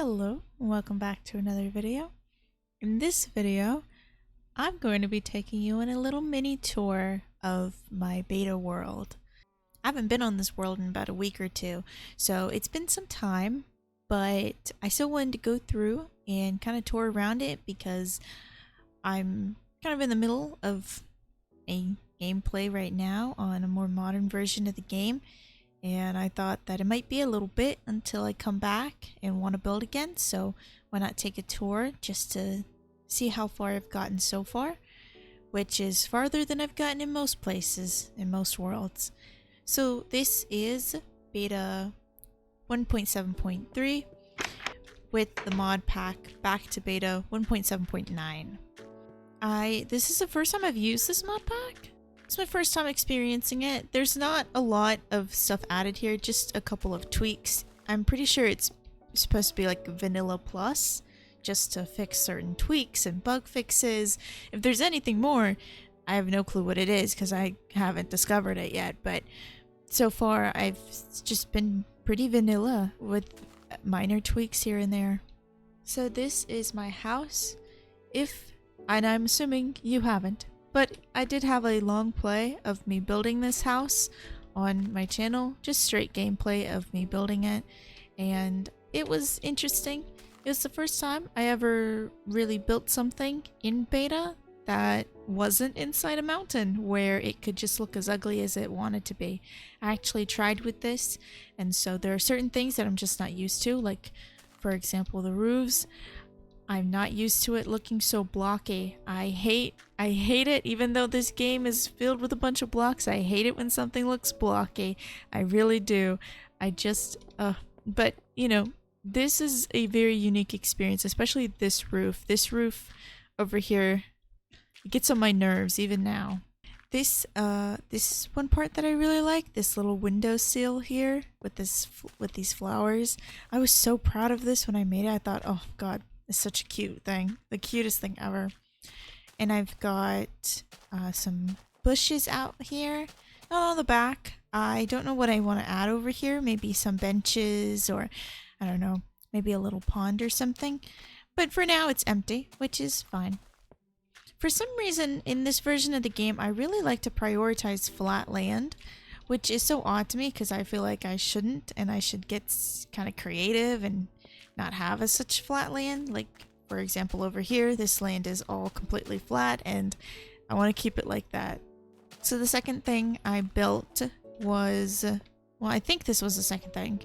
Hello, welcome back to another video. In this video, I'm going to be taking you on a little mini tour of my beta world. I haven't been on this world in about a week or two, so it's been some time, but I still wanted to go through and kind of tour around it because I'm kind of in the middle of a gameplay right now on a more modern version of the game. And I thought that it might be a little bit until I come back and want to build again, so why not take a tour just to see how far I've gotten so far, which is farther than I've gotten in most places, in most worlds. So this is beta 1.7.3 with the mod pack back to beta 1.7.9. This is the first time I've used this mod pack. It's my first time experiencing it. There's not a lot of stuff added here, just a couple of tweaks. I'm pretty sure it's supposed to be like vanilla plus, just to fix certain tweaks and bug fixes. If there's anything more, I have no clue what it is because I haven't discovered it yet, but so far I've just been pretty vanilla with minor tweaks here and there. So this is my house, and I'm assuming you haven't. But I did have a long play of me building this house on my channel, just straight gameplay of me building it, and it was interesting. It was the first time I ever really built something in beta that wasn't inside a mountain where it could just look as ugly as it wanted to be. I actually tried with this, and so there are certain things that I'm just not used to, like for example the roofs. I'm not used to it looking so blocky. I hate it, even though this game is filled with a bunch of blocks. I hate it when something looks blocky. I really do. But you know, this is a very unique experience, especially this roof. This roof over here, it gets on my nerves even now. This is one part that I really like, this little windowsill here with these flowers. I was so proud of this when I made it. I thought, oh god, it's such a cute thing. The cutest thing ever. And I've got some bushes out here. Not on the back. I don't know what I want to add over here. Maybe some benches or, I don't know, maybe a little pond or something. But for now it's empty, which is fine. For some reason in this version of the game, I really like to prioritize flat land, which is so odd to me because I feel like I shouldn't, and I should get kind of creative and not have such flat land. Like for example over here, this land is all completely flat and I want to keep it like that. So the second thing I built was, well, I think this was the second thing,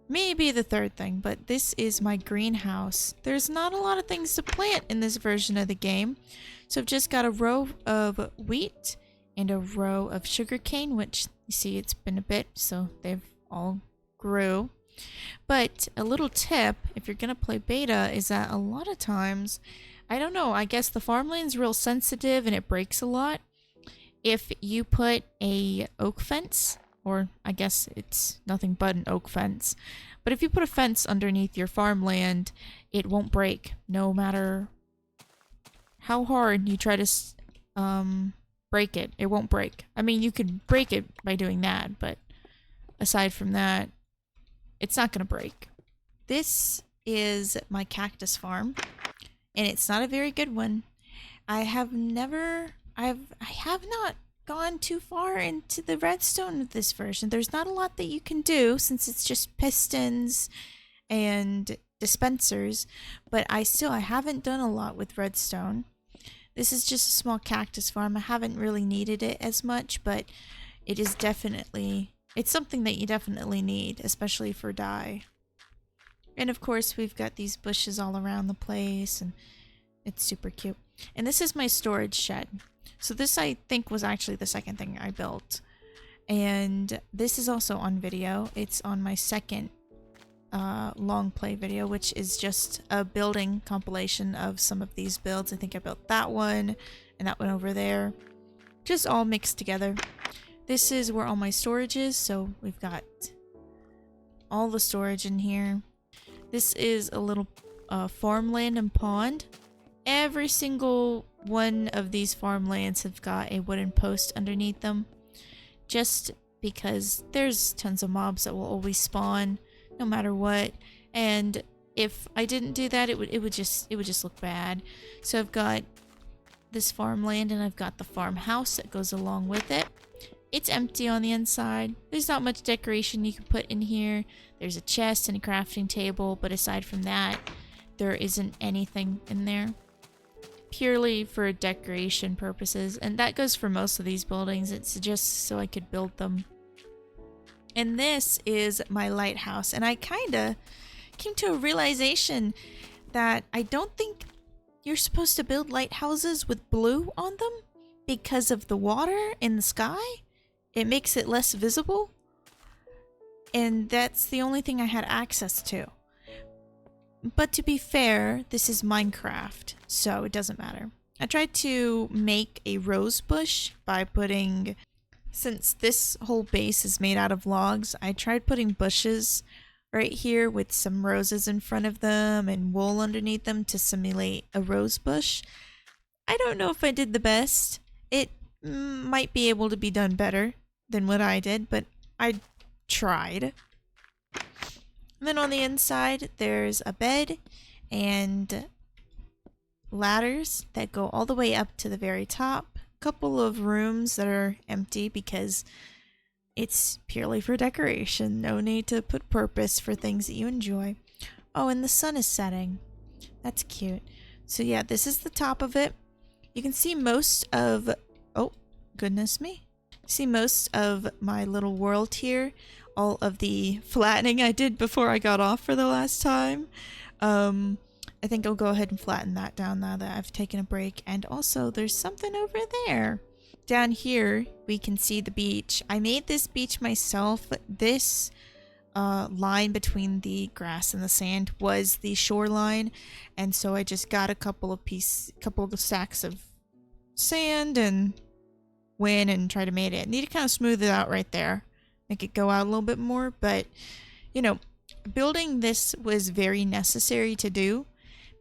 maybe the third thing, but this is my greenhouse. There's not a lot of things to plant in this version of the game, so I've just got a row of wheat and a row of sugarcane, which you see it's been a bit, so they've all grew. But a little tip, if you're gonna play beta, is that a lot of times, I don't know, I guess the farmland's real sensitive and it breaks a lot. If you put a oak fence, or I guess it's nothing but an oak fence, but if you put a fence underneath your farmland, it won't break, no matter how hard you try to break it. It won't break. I mean, you could break it by doing that, but aside from that, it's not gonna break. This is my cactus farm, and it's not a very good one. I have not gone too far into the redstone with this version. There's not a lot that you can do since it's just pistons and dispensers, but I haven't done a lot with redstone. This is just a small cactus farm. I haven't really needed it as much, but it is definitely, it's something that you definitely need, especially for dye. And of course we've got these bushes all around the place and it's super cute. And this is my storage shed. So this I think was actually the second thing I built. And this is also on video. It's on my second long play video, which is just a building compilation of some of these builds. I think I built that one and that one over there. Just all mixed together. This is where all my storage is, so we've got all the storage in here. This is a little farmland and pond. Every single one of these farmlands have got a wooden post underneath them, just because there's tons of mobs that will always spawn no matter what, and if I didn't do that, it would just look bad. So I've got this farmland and I've got the farmhouse that goes along with it. It's empty on the inside. There's not much decoration you can put in here. There's a chest and a crafting table, but aside from that, there isn't anything in there. Purely for decoration purposes, and that goes for most of these buildings. It's just so I could build them. And this is my lighthouse, and I kinda came to a realization that I don't think you're supposed to build lighthouses with blue on them because of the water in the sky. It makes it less visible, and that's the only thing I had access to. But to be fair, this is Minecraft, so it doesn't matter. I tried to make a rose bush by putting, since this whole base is made out of logs, I tried putting bushes right here with some roses in front of them and wool underneath them to simulate a rose bush. I don't know if I did the best. It might be able to be done better than what I did, but I tried. And then on the inside, there's a bed and ladders that go all the way up to the very top. A couple of rooms that are empty because it's purely for decoration. No need to put purpose for things that you enjoy. Oh, and the sun is setting. That's cute. So yeah, this is the top of it. You can see most of... Oh, goodness me. See most of my little world here. All of the flattening I did before I got off for the last time. I think I'll go ahead and flatten that down now that I've taken a break. And also, there's something over there. Down here, we can see the beach. I made this beach myself. This line between the grass and the sand was the shoreline. And so I just got a couple of stacks of sand and went and tried to make it. Need to kind of smooth it out right there. Make it go out a little bit more, but you know, building this was very necessary to do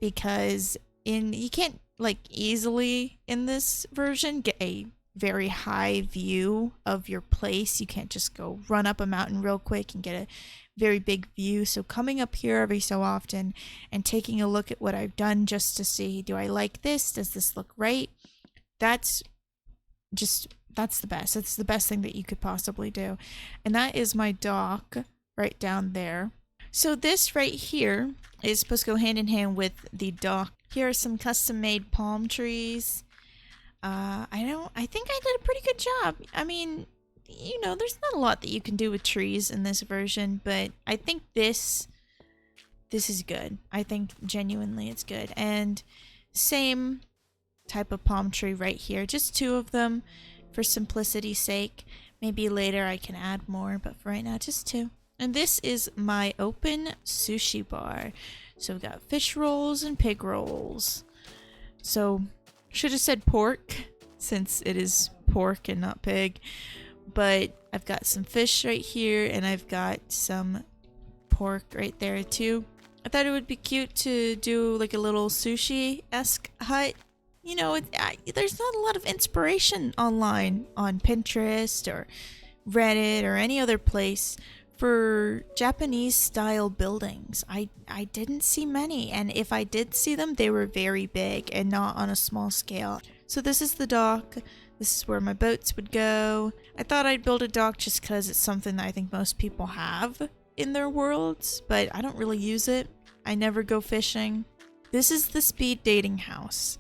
because you can't like easily in this version get a very high view of your place. You can't just go run up a mountain real quick and get a very big view. So coming up here every so often and taking a look at what I've done just to see, do I like this? Does this look right? That's the best. It's the best thing that you could possibly do. And that is my dock right down there. So this right here is supposed to go hand in hand with the dock. Here are some custom made palm trees. I think I did a pretty good job. I mean, you know, there's not a lot that you can do with trees in this version, but I think this is good. I think genuinely it's good. And same type of palm tree right here. Just two of them. For simplicity's sake. Maybe later I can add more, but for right now, just two. And this is my open sushi bar. So we've got fish rolls and pig rolls. So, should have said pork, since it is pork and not pig. But I've got some fish right here, and I've got some pork right there too. I thought it would be cute to do like a little sushi-esque hut. You know, there's not a lot of inspiration online on Pinterest or Reddit or any other place for Japanese style buildings. I didn't see many, and if I did see them, they were very big and not on a small scale. So this is the dock. This is where my boats would go. I thought I'd build a dock just because it's something that I think most people have in their worlds, but I don't really use it. I never go fishing. This is the speed dating house.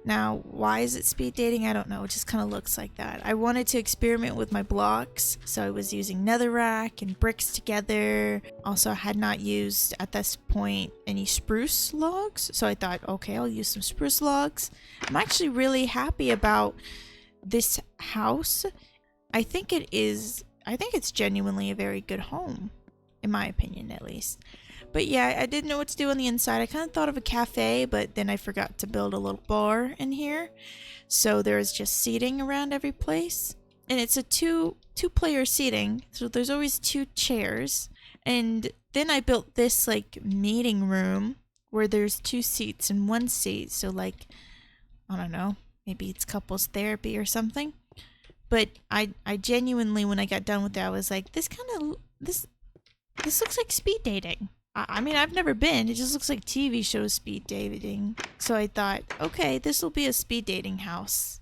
Now, why is it speed dating? I don't know. It just kind of looks like that. I wanted to experiment with my blocks, so I was using netherrack and bricks together. Also, I had not used, at this point, any spruce logs, so I thought, okay, I'll use some spruce logs. I'm actually really happy about this house. I think it's genuinely a very good home, in my opinion, at least. But yeah, I didn't know what to do on the inside. I kind of thought of a cafe, but then I forgot to build a little bar in here. So there's just seating around every place. And it's a two-player seating, so there's always two chairs. And then I built this like meeting room where there's two seats and one seat. So like, I don't know, maybe it's couples therapy or something. But I genuinely, when I got done with that, I was like, this looks like speed dating. I mean, I've never been. It just looks like TV show speed dating. So I thought, okay, this will be a speed dating house.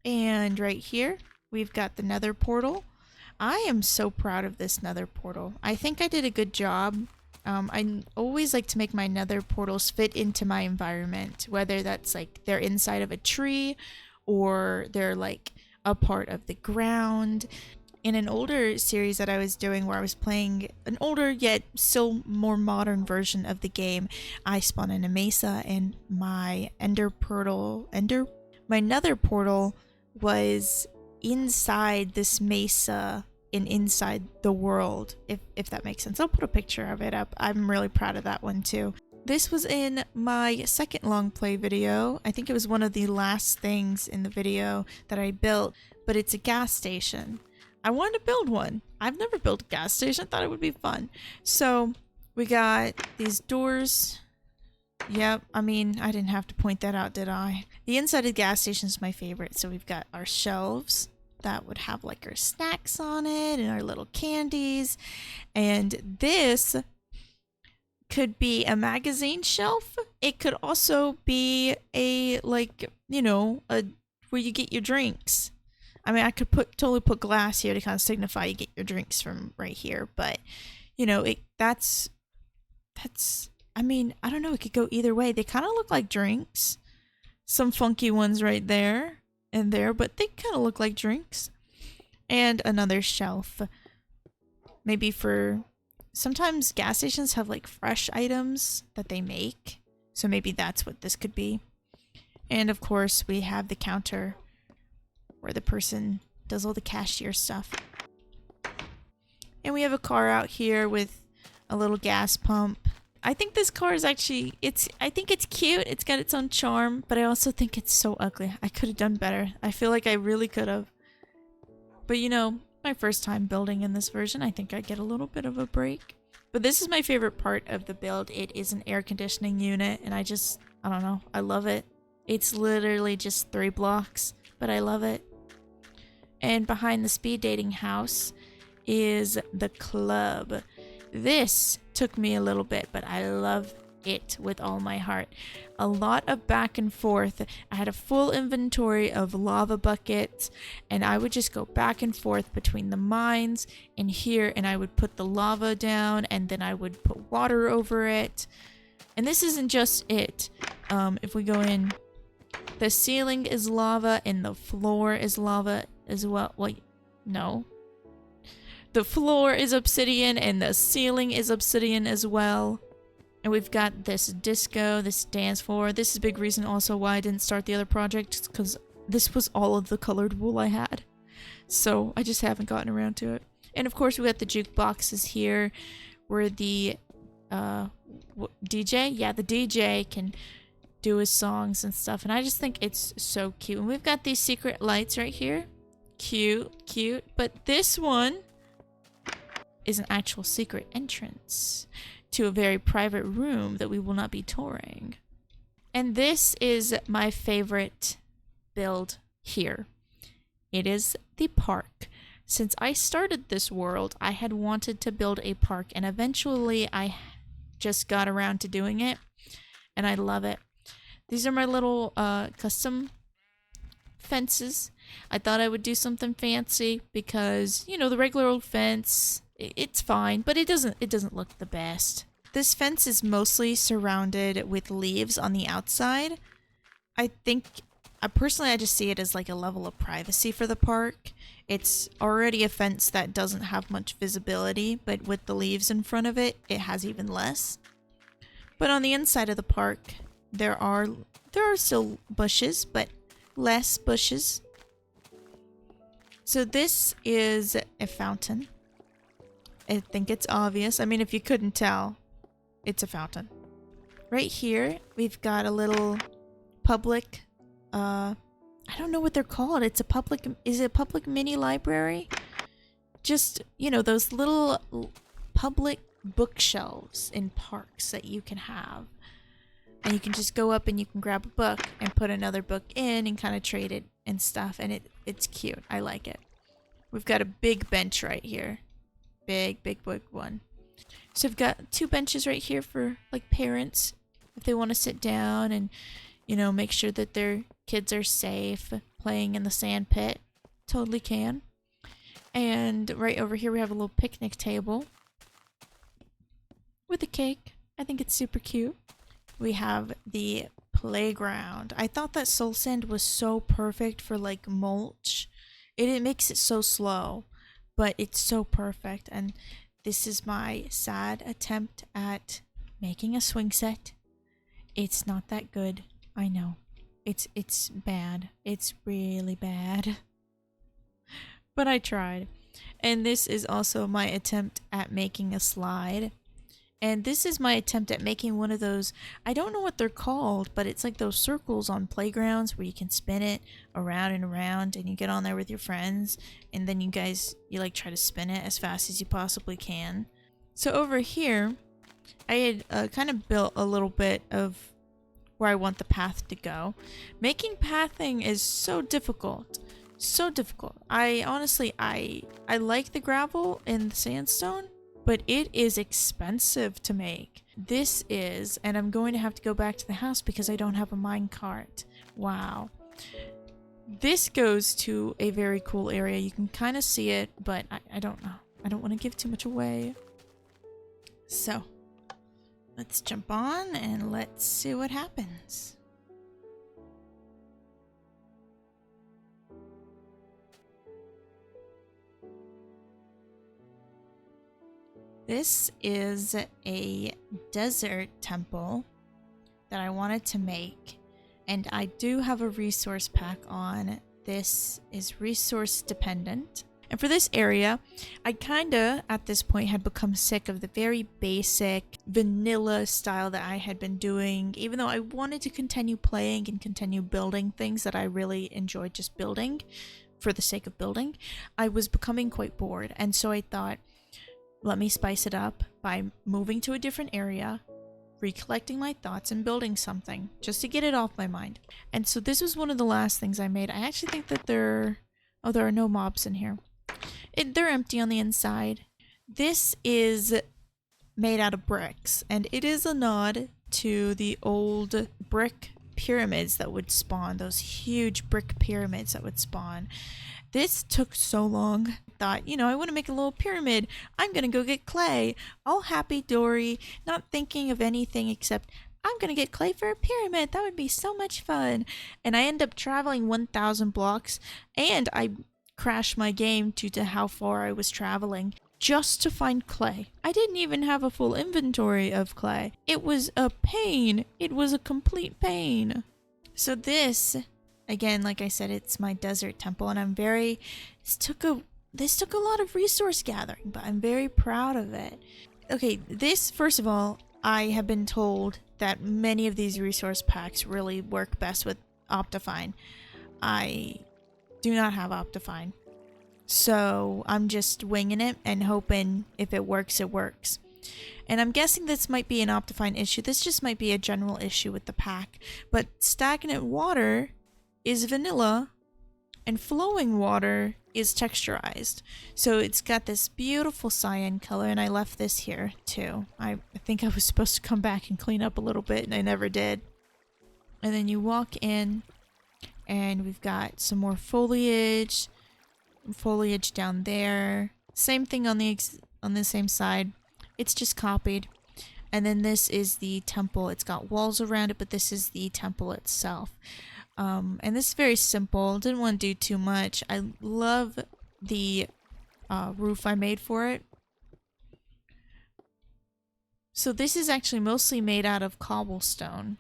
And right here, we've got the nether portal. I am so proud of this nether portal. I think I did a good job. I always like to make my nether portals fit into my environment, whether that's like they're inside of a tree or they're like a part of the ground. In an older series that I was doing where I was playing an older yet still more modern version of the game, I spawned in a mesa and my nether portal was inside this mesa and inside the world, if that makes sense. I'll put a picture of it up. I'm really proud of that one too. This was in my second long play video. I think it was one of the last things in the video that I built, but it's a gas station. I wanted to build one. I've never built a gas station. I thought it would be fun. So we got these doors. Yep, I mean, I didn't have to point that out, did I? The inside of the gas station is my favorite. So we've got our shelves that would have like our snacks on it and our little candies. And this could be a magazine shelf. It could also be a, like, you know, where you get your drinks. I mean, I could totally put glass here to kind of signify you get your drinks from right here, but you know, that's I mean, I don't know, it could go either way. They kind of look like drinks. Some funky ones right there and there, but they kind of look like drinks. And another shelf. Maybe for sometimes gas stations have like fresh items that they make. So maybe that's what this could be. And of course, we have the counter where the person does all the cashier stuff. And we have a car out here with a little gas pump. I think this car is actually, I think it's cute. It's got its own charm, but I also think it's so ugly. I could have done better. I feel like I really could have. But you know, my first time building in this version, I think I get a little bit of a break. But this is my favorite part of the build. It is an air conditioning unit, and I don't know, I love it. It's literally just 3 blocks, but I love it. And behind the speed dating house is the club. This took me a little bit, but I love it with all my heart. A lot of back and forth. I had a full inventory of lava buckets, and I would just go back and forth between the mines and here, and I would put the lava down, and then I would put water over it. And this isn't just it. If we go in, the ceiling is lava and the floor is lava as well. Wait, no. The floor is obsidian and the ceiling is obsidian as well. And we've got this disco, this dance floor. This is a big reason also why I didn't start the other project, because this was all of the colored wool I had. So I just haven't gotten around to it. And of course we got the jukeboxes here where the DJ? Yeah, the DJ can do his songs and stuff. And I just think it's so cute. And we've got these secret lights right here. Cute, cute. But this one is an actual secret entrance to a very private room that we will not be touring. And this is my favorite build here. It is the park. Since I started this world, I had wanted to build a park, and eventually I just got around to doing it, and I love it. These are my little custom fences. I thought I would do something fancy because, you know, the regular old fence, it's fine, but it doesn't look the best. This fence is mostly surrounded with leaves on the outside. I think, personally, I just see it as like a level of privacy for the park. It's already a fence that doesn't have much visibility, but with the leaves in front of it, it has even less. But on the inside of the park, there are still bushes, but less bushes. So this is a fountain. I think it's obvious. I mean, if you couldn't tell, it's a fountain. Right here, we've got a little public, I don't know what they're called. Is it a public mini library? Just, you know, those little public bookshelves in parks that you can have. And you can just go up and you can grab a book and put another book in and kind of trade it and stuff. And it's cute. I like it. We've got a big bench right here. Big one. So I've got 2 benches right here for like parents if they want to sit down and, you know, make sure that their kids are safe playing in the sand pit. Totally can. And right over here we have a little picnic table with a cake. I think it's super cute. We have the playground. I thought that soul sand was so perfect for like mulch. It makes it so slow, but it's so perfect. And this is my sad attempt at making a swing set. It's not that good. I know. It's bad. It's really bad. But I tried. And this is also my attempt at making a slide. And this is my attempt at making one of those, I don't know what they're called, but it's like those circles on playgrounds where you can spin it around and around and you get on there with your friends and then you like try to spin it as fast as you possibly can. So over here, I had kind of built a little bit of where I want the path to go. Making pathing is so difficult. So difficult. I honestly, I like the gravel and the sandstone, but it is expensive to make. This is, and I'm going to have to go back to the house because I don't have a mine cart. Wow. This goes to a very cool area. You can kind of see it, but I don't know. I don't want to give too much away. So, let's jump on and let's see what happens. This is a desert temple that I wanted to make, and I do have a resource pack on. This is resource dependent. And for this area, I kinda, at this point, had become sick of the very basic vanilla style that I had been doing, even though I wanted to continue playing and continue building things that I really enjoyed just building for the sake of building. I was becoming quite bored, and so I thought, let me spice it up by moving to a different area, recollecting my thoughts, and building something just to get it off my mind. And so this was one of the last things I made. I actually think that there are no mobs in here. They're empty on the inside. This is made out of bricks, and it is a nod to the old brick pyramids that would spawn, those huge brick pyramids that would spawn. This took so long. Thought, you know, I want to make a little pyramid. I'm gonna go get clay. All happy dory, not thinking of anything except I'm gonna get clay for a pyramid. That would be so much fun. And I end up traveling 1,000 blocks, and I crashed my game due to how far I was traveling just to find clay. I didn't even have a full inventory of clay. It was a pain. It was a complete pain. So this, again, like I said, it's my desert temple, and this took a lot of resource gathering, but I'm very proud of it. Okay, this, first of all, I have been told that many of these resource packs really work best with Optifine. I do not have Optifine, so I'm just winging it and hoping if it works, it works. And I'm guessing this might be an Optifine issue. This just might be a general issue with the pack. But stagnant water is vanilla, and flowing water is texturized. So it's got this beautiful cyan color, and I left this here too. I think I was supposed to come back and clean up a little bit, and I never did. And then you walk in, and we've got some more foliage down there. Same thing on the same side. It's just copied. And then this is the temple. It's got walls around it, but this is the temple itself. And this is very simple. Didn't want to do too much. I love the roof I made for it. So this is actually mostly made out of cobblestone.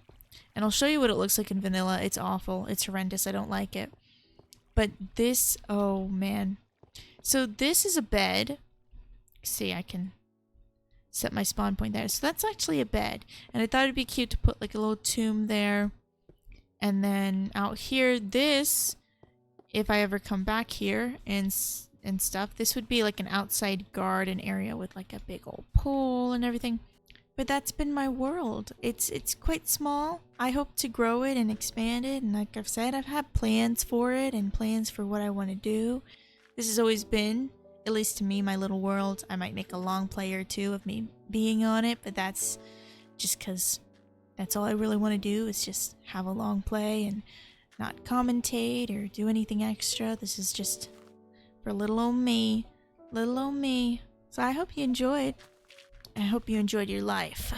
And I'll show you what it looks like in vanilla. It's awful. It's horrendous. I don't like it. But this, oh man. So this is a bed. See, I can set my spawn point there. So that's actually a bed. And I thought it'd be cute to put like a little tomb there. And then out here, this, if I ever come back here and stuff, this would be like an outside garden area with like a big old pool and everything. But that's been my world. It's quite small. I hope to grow it and expand it. And like I've said, I've had plans for it and plans for what I want to do. This has always been at least to me, my little world. I might make a long play or two of me being on it, but that's just because that's all I really want to do is just have a long play and not commentate or do anything extra. This is just for little old me. Little old me. So I hope you enjoyed. I hope you enjoyed your life.